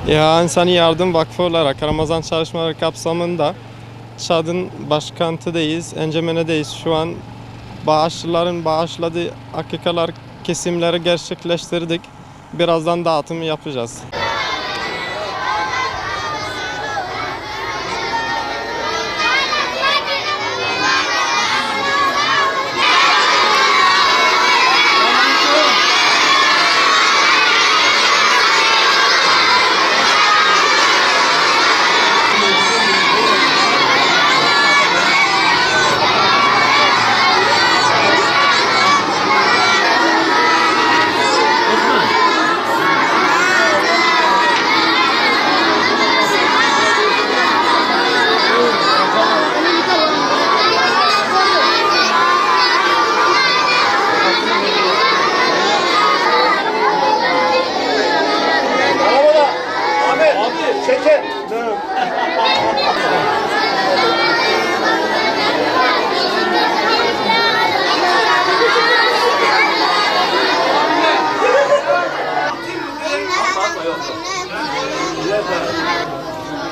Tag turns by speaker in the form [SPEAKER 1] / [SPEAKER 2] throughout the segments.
[SPEAKER 1] Ya İnsani Yardım Vakfı olarak Ramazan çalışmaları kapsamında Şad'ın başkentideyiz, Encemene'deyiz. Şu an bağışçıların bağışladığı akikalar kesimleri gerçekleştirdik. Birazdan dağıtımı yapacağız.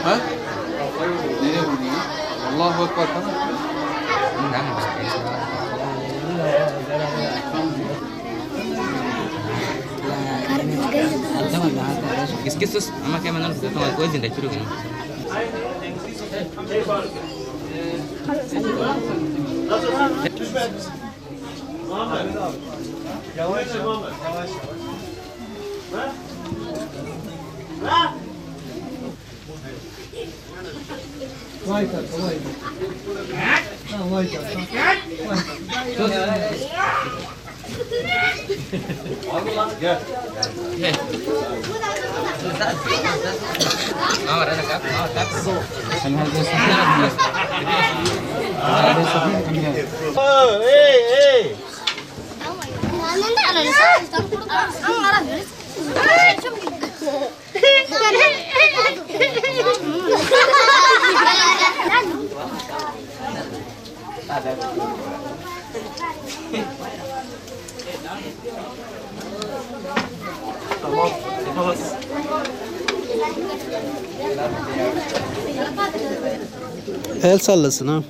[SPEAKER 2] Ha? Nereye vuruyor? Allahu Ekber tamam.
[SPEAKER 3] Kis-kis ama kayak mana kita tahu aku aja dah curug ini. Mau ada kap, mau kap.
[SPEAKER 4] El sallasın ha.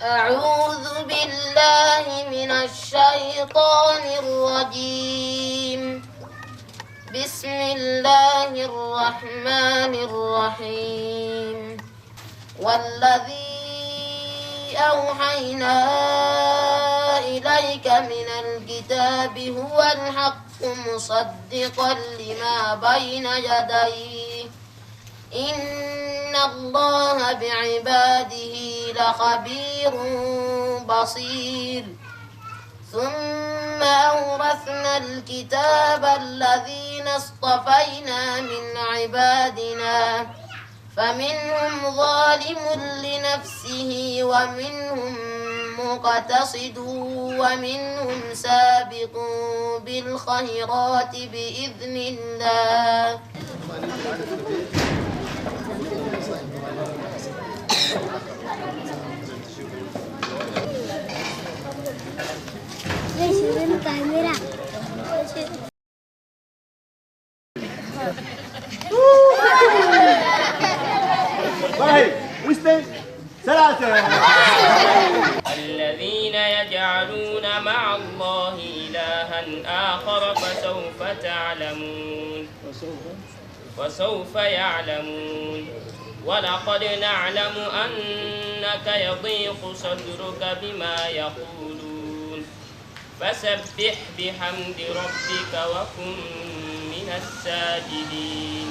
[SPEAKER 5] أعوذ بالله من الشيطان الرجيم بسم الله الرحمن الرحيم والذي أوحينا إليك من الكتاب هو الحق مصدقا لما بين يديه إن الله بعباده لخبير بصير ثم أورثنا الكتاب الذين اصطفينا من عبادنا فمنهم ظالم لنفسه ومنهم مقتصد ومنهم سابق بالخيرات بإذن الله
[SPEAKER 6] الذين يجعلون مع الله إلها آخر فسوف يعلمون ولقد نعلم أنك يضيق صدرك بما يقولون فسبح بحمد ربك وكن من الساجدين.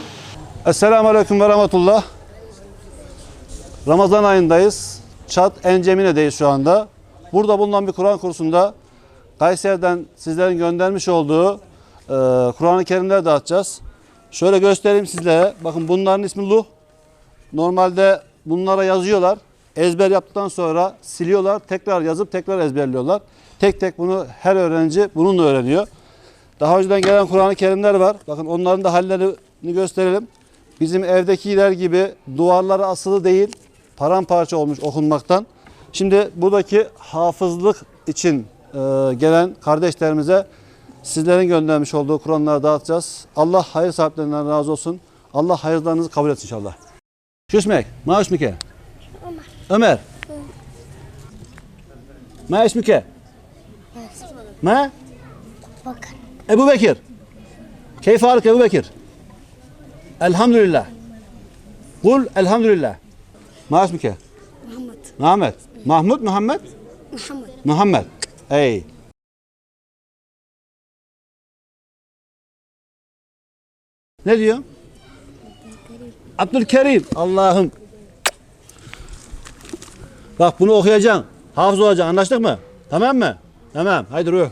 [SPEAKER 7] Esselamu Aleyküm ve Rahmetullah. Ramazan ayındayız. Çat Encemine'deyiz şu anda. Burada bulunan bir Kur'an kursunda Kayseri'den sizlerin göndermiş olduğu Kur'an-ı Kerimleri dağıtacağız. Şöyle göstereyim sizlere. Bakın bunların ismi Luh. Normalde bunlara yazıyorlar. Ezber yaptıktan sonra siliyorlar. Tekrar yazıp tekrar ezberliyorlar. Tek tek bunu her öğrenci bununla öğreniyor. Daha önceden gelen Kur'an-ı Kerimler var. Bakın onların da hallerini gösterelim. Bizim evdekiler gibi duvarları asılı değil. paramparça olmuş okunmaktan. Şimdi buradaki hafızlık için gelen kardeşlerimize sizlerin göndermiş olduğu Kur'anları dağıtacağız. Allah hayır sahiplerinden razı olsun. Allah hayırlarınızı kabul etsin inşallah. Şu ismek, ma ismike? Ömer. Ma ismike? Ma? Ebu Bekir. Keyfe halık Ebu Bekir? Elhamdülillah. Kul elhamdülillah. Ma ismike? Muhammed. Mahmud, Muhammed? Muhammed. Ey. Ne diyor? Abdülkerim. Allah'ım. Bak bunu okuyacaksın. Hafız olacaksın. Anlaştık mı? Tamam mı? Tamam. Haydi ruh.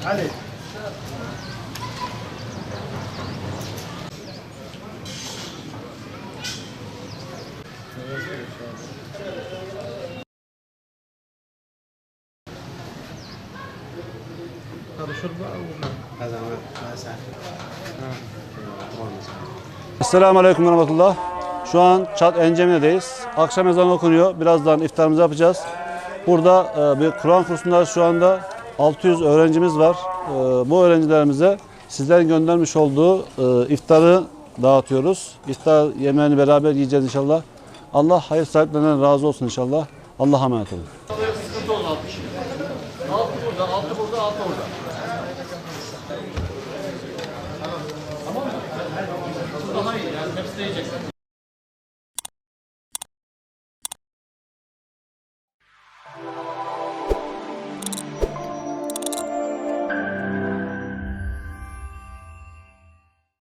[SPEAKER 4] Hadi.
[SPEAKER 7] Esselamu Aleyküm ve Rahmetullah. Şu an Çat Encemine'deyiz. Akşam ezanı okunuyor. Birazdan iftarımızı yapacağız. Burada bir Kur'an kursunda şu anda 600 öğrencimiz var. Bu öğrencilerimize sizlerin göndermiş olduğu iftarı dağıtıyoruz. İftar yemeğini beraber yiyeceğiz inşallah. Allah hayır sahiplerinden razı olsun inşallah. Allah'a emanet olun.
[SPEAKER 2] Altı burada, altı orada. Tamam mı? Daha iyi yani. Hepsi de yiyecekler.